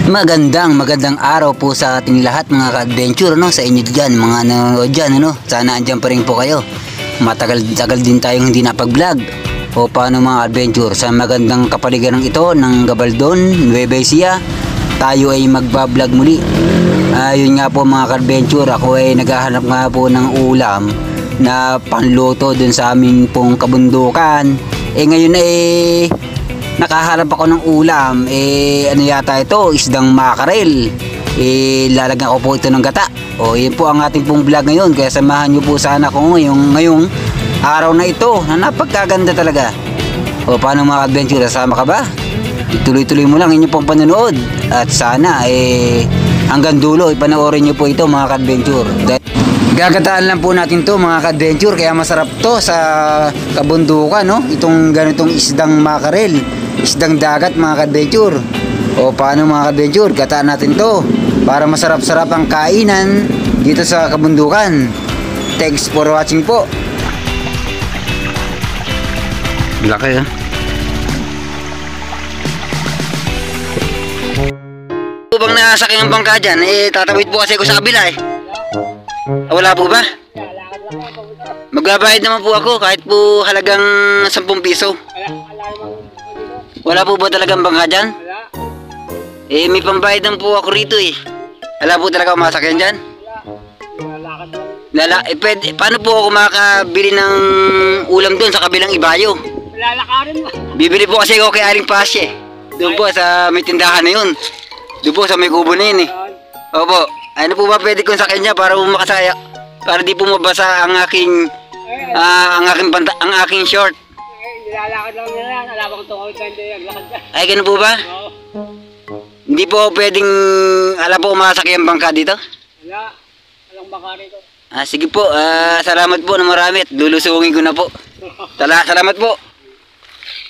Magandang araw po sa ating lahat mga ka-adventure, no? Sa inyo dyan, mga nanonood dyan, ano? Sana andyan pa rin po kayo. Matagal-tagal din tayong hindi napag-vlog. O paano mga adventure, sa magandang kapaligiran ito ng Gabaldon, Nueva Ecija, tayo ay magbablog muli. Yun nga po mga ka-adventure, ako ay naghahanap nga po ng ulam na panluto dun sa amin pong kabundukan. Ngayon nakaharap ako ng ulam, ano yata ito, isdang makarel. Lalagyan ko po ito ng gata. Yun po ang ating pong vlog ngayon, kaya samahan nyo po sana ako ngayong araw na ito na napagkaganda talaga. Paano mga adventure, sama ka ba? Tuloy-tuloy mo lang inyong pong panonood at sana hanggang dulo ipanoorin nyo po ito mga ka-adventure. Gagataan lang po natin to mga ka-adventure, kaya masarap to sa kabundukan, no? Itong ganitong isdang makarel, isdang dagat mga ka-adventure. Paano mga ka-adventure, gataan natin to para masarap-sarap ang kainan dito sa kabundukan. Thanks for watching po. Laki bang nasaking ang bangka dyan, tatawid po kasi ako sa kabila wala po ba? Magbabayad naman po ako kahit po halagang 10 piso. Wala po ba talagang bangka dyan? May pambayad naman po ako rito Wala po talaga masakyan dyan? Pwede, paano po ako makakabili ng ulam doon sa kabilang ibayo? Lalakarin mo. Bibili po kasi ako kay Aling Pasye. Doon po sa may tindahan na yun. Doon po sa may kubo na yun Opo. Ano po ba pwede kong sakyan niya para makasaya? Para di po mabasa ang aking ang aking short. Nilalakad lang nila. Alam ko tungkol sa hindi naglakad ka. Ay, ganun po ba? Oo. Hindi po pwedeng po masakyan bangka dito? Wala. Walang baka rito. Sige po. Salamat po na marami at lulusungin ko na po. Salamat po.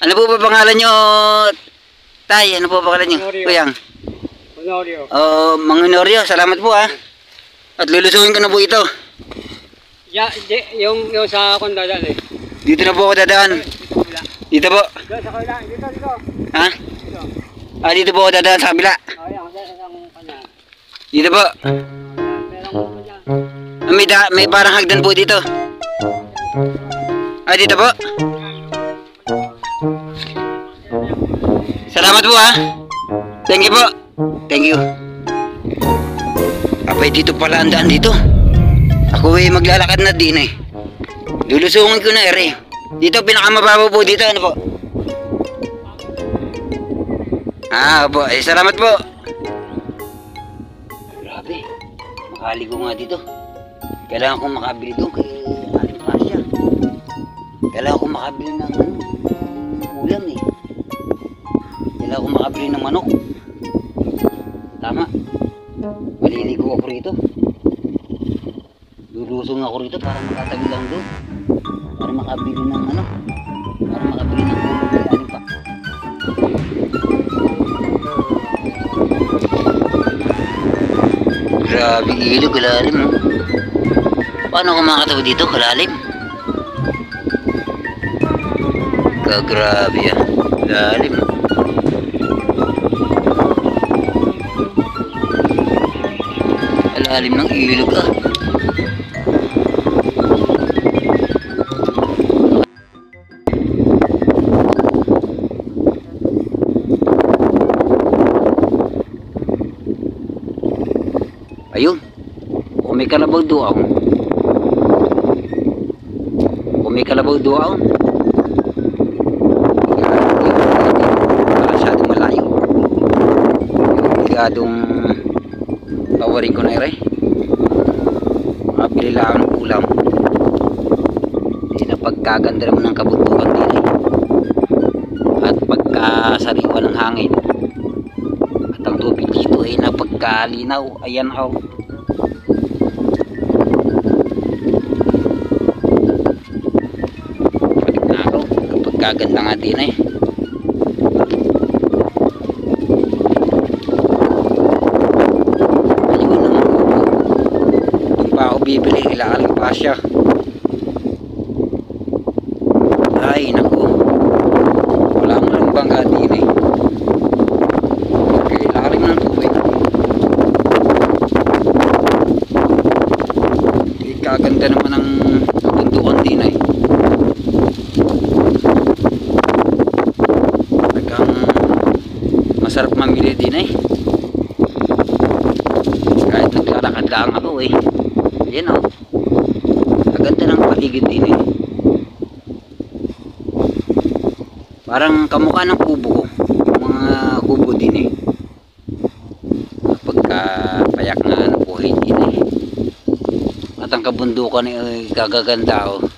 Ano po ba pangalan nyo, Tay? Ano po pangalan nyo? Kuyang? Honorio. Mang Honorio, salamat po At lulusungin ko na po ito. Yung sa kondadaan Dito na po ako dadaan. Dito po. Sa kabila. Dito. Ha? Dito po ako dadaan sa kabila. Yan. Sa kanya. Dito po. May parang hagdan po dito. Dito po. Salamat po Thank you po. Thank you. Abay, dito pala ang daan dito. Ako maglalakad na din Lulusungin ko na Dito pinakamababaw po dito. Ano po? Opo. Salamat po. Grabe. Makaligo nga dito. Kailangan kong makabili doon kay Aling Pasya. Kailangan kong makabili ng ulam Kailangan kong makabili ng manok. Tama. Maliligo ako rito. Lulusong ako rito para makatabi lang doon. Para makabili ng para makabili ng ulam kay Aling Pasya. Grabe ilog, kalalim Paano ako makatabi dito, kalalim? Kagrabe kalalim Kalalim ng ilog Ayun. Kung may kalabaw doon. Masyadong malayo. Bigadong tawarin ko na Makabili lang ng ulam. Napagkaganda naman ng kabundukan din At pagkasariwa ng hangin. At ang tubig dito napagkalinaw. Ayan Gaganda nga din Ayun naman Doon pa ako bibili ila Aling Pasya. Ay naku, wala mo lang bangka din Kailangan ng tubig. Masarap mamili din eh. Kahit naglalakad lang ako eh. Yan o. Maganda ng paligid din eh. Parang kamukha ng kubo ko. Mga kubo din eh. Pagka payak na ano buhay din eh. At ang kabundukan eh gagaganda o.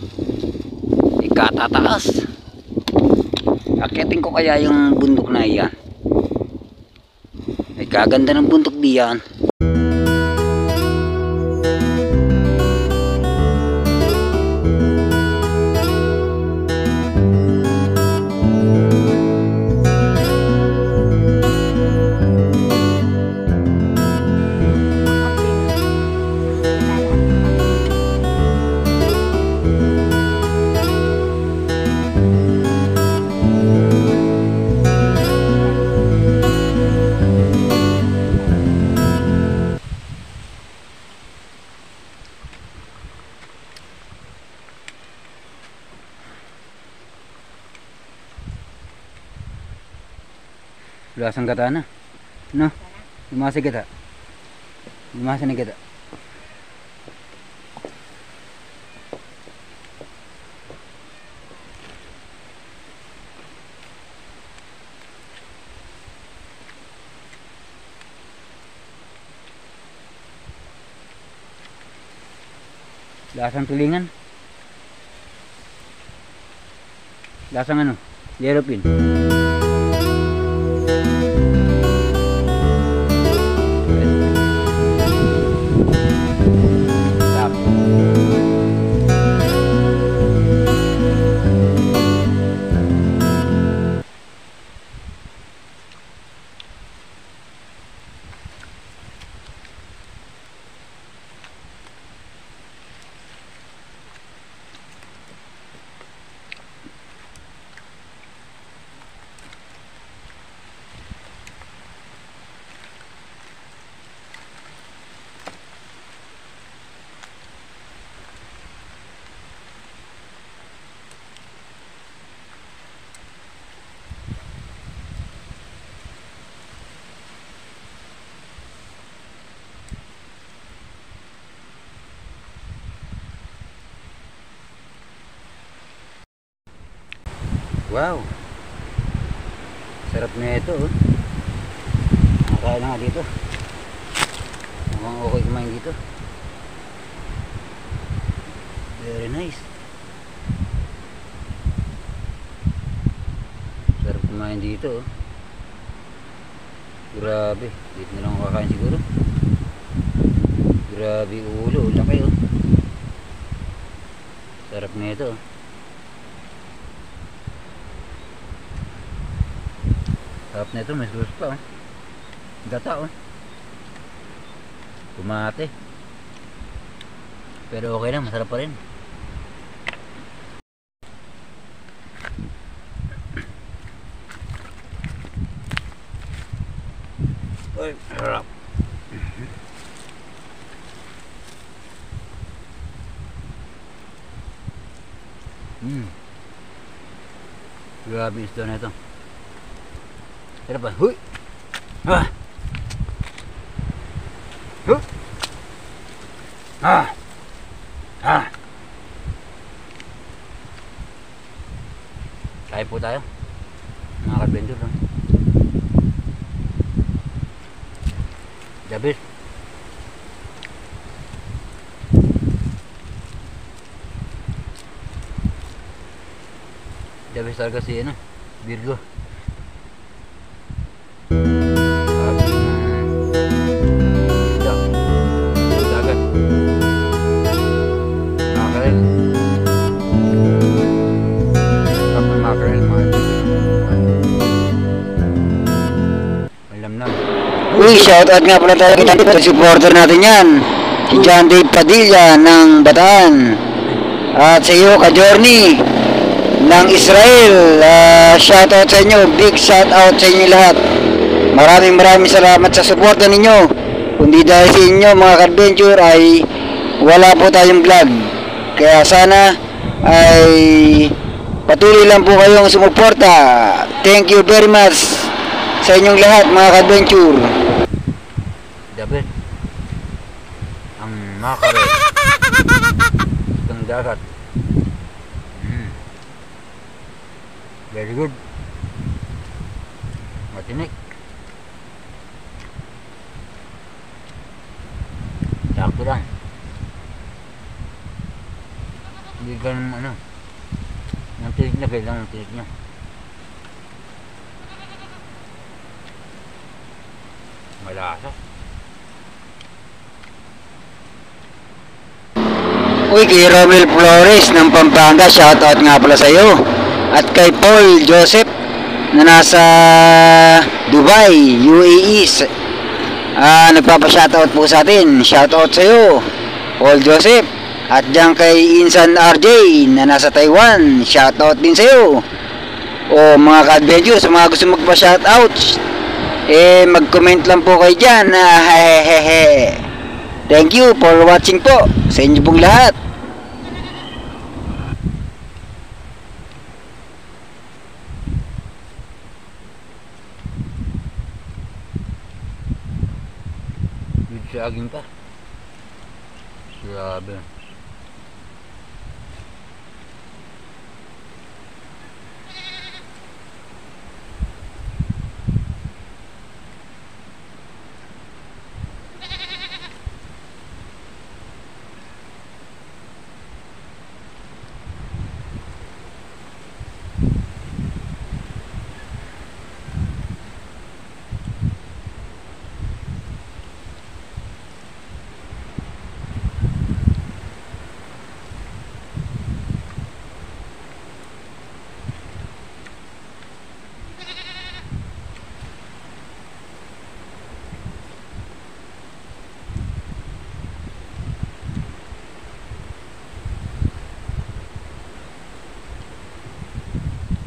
Ikatataas. Akitin ko kaya yung bundok na iyan. Ay kaganda ng bundok diyan. Lasang gata na. No? Lumasa kita. Lumasa na kita. Lasang tulingan. Lasang ano? Yellow pin. Wow. Sarap na ito oh. Nakakain na nga dito. Mukhang okay kumain dito. Very nice. Sarap kumain dito oh. Grabe. Dito na lang kakain siguro. Grabe ulo. Laki oh. Sarap na ito oh. Sarap na ito, may sauce pa oh. Gata oh. Kumate. Pero okay lang, masarap pa rin. Ay, harap. Grabe isda na ito. Pero pa, huy! Ah! Huh! Ah! Ah! Kaya po tayo. Mga ka-adventure lang. Dabis. Dabis talaga si ano, Virgo. Uy, shoutout nga pala tayo kay supporter natin yan, si John Dave Padilla ng Bataan. At sa iyo, ka-Journey ng Israel, shoutout sa inyo, big shoutout sa inyo lahat. Maraming salamat sa suporta ninyo. Kundi dahil sa inyo mga ka-adventure ay wala po tayong vlog. Kaya sana ay patuloy lang po kayong sumuporta. Thank you very much sa inyong lahat mga ka-adventure. Dapat ang makaret ng dagat. Very good. Matinik. Sakto lang. Hindi ganun ano. Ang tinik na kailangan ang tinik niya. Malasa. Uy, kay Romel Flores ng Pampanga, shoutout nga pala sa iyo. At kay Paul Joseph na nasa Dubai, UAE. Nagpapa-shoutout po sa atin. Shoutout sa iyo, Paul Joseph. At diyan kay Insan RJ na nasa Taiwan, shoutout din sa iyo. O mga ka-adventure, sa mga gusto magpa-shoutout, mag-comment lang po kayo dyan. Hehehe. Thank you for watching po sa inyo pong lahat. Good sa aging pa. Grabe.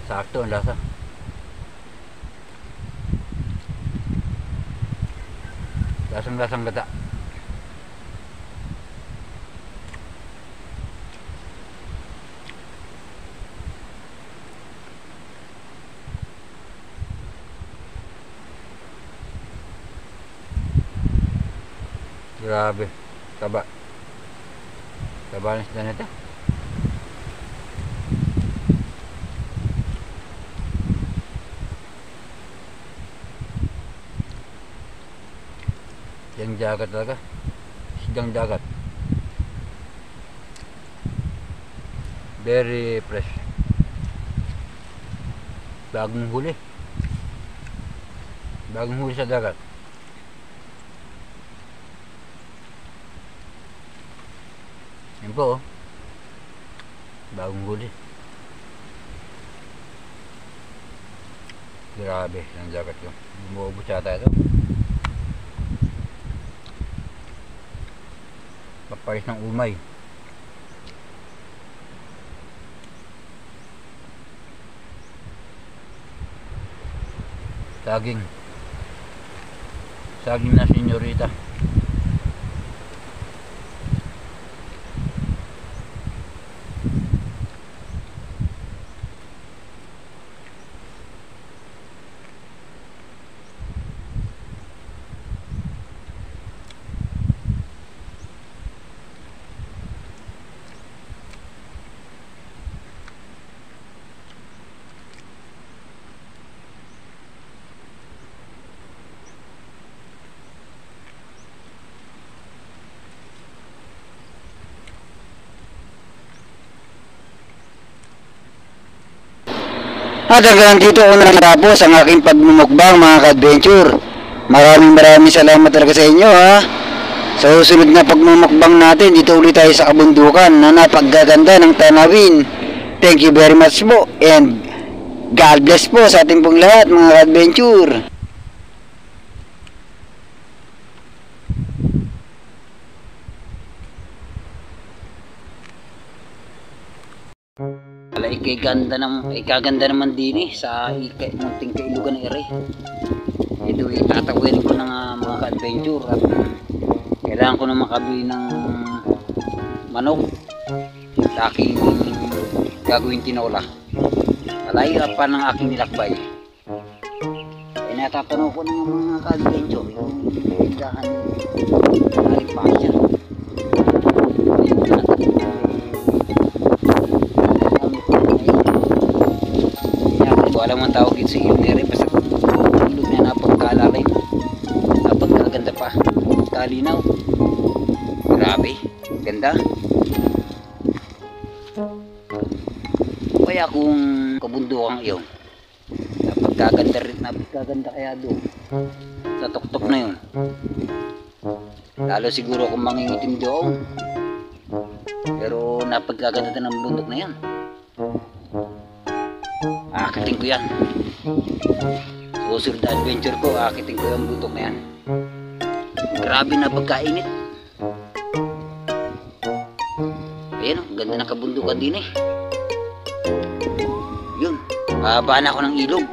Sakto ang lasa. Lasang-lasang gata. Grabe. Taba. Taba ng isda nito. Yang dagat talaga. Sidang dagat. Very fresh. Bagong huli. Bagong huli sa dagat. Yan po, oh. Bagong huli. Grabe ang dagat ko. Bumuubos yata ito. Paparis ng umay. Saging. Saging na senyorita. At hanggang dito ako natapos ang aking pagmumukbang mga ka-adventure. Maraming salamat talaga sa inyo ha. Sa susunod na pagmumukbang natin, dito ulit tayo sa kabundukan na napagaganda ng tanawin. Thank you very much po and God bless po sa ating pong lahat mga ka-adventure. Ikaganda naman din sa munting kailugan ng ere. Ito itatawin ko ng mga ka-adventure at kailangan ko na makabili ng manok sa aking gagawin tinola. Malayo pa ng aking nilakbay. Kaya natatanaw ko ng mga ka-adventure, yung tindahan ng pasya. Wala man tawag dito sa ilnere, basta ilog na napagkalalay, napagkaganda pa, kalinaw, grabe, ganda. Kaya kung kabundukan yun, napagkaganda kaya doon sa tuktok na yun, lalo siguro kung mangingitim doon, pero napagkaganda ng bundok na yan. Akitin ko yan. Susunod na adventure ko, akitin ko yung bundok na yan. Grabe na pagkainit. Ayan, ganda na kabundukan din eh. Yun, babaan ako ng ilog.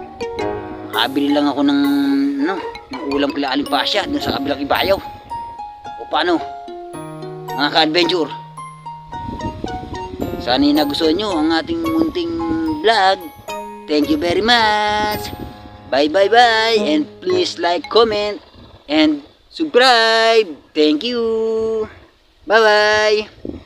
Makabili lang ako ng ulam kila Alimpasya dun sa kabilang ibayaw. O paano, mga ka-adventure, sana nagustuhan nyo ang ating munting vlog. Thank you very much. Bye bye bye. And please like, comment, and subscribe. Thank you. Bye bye.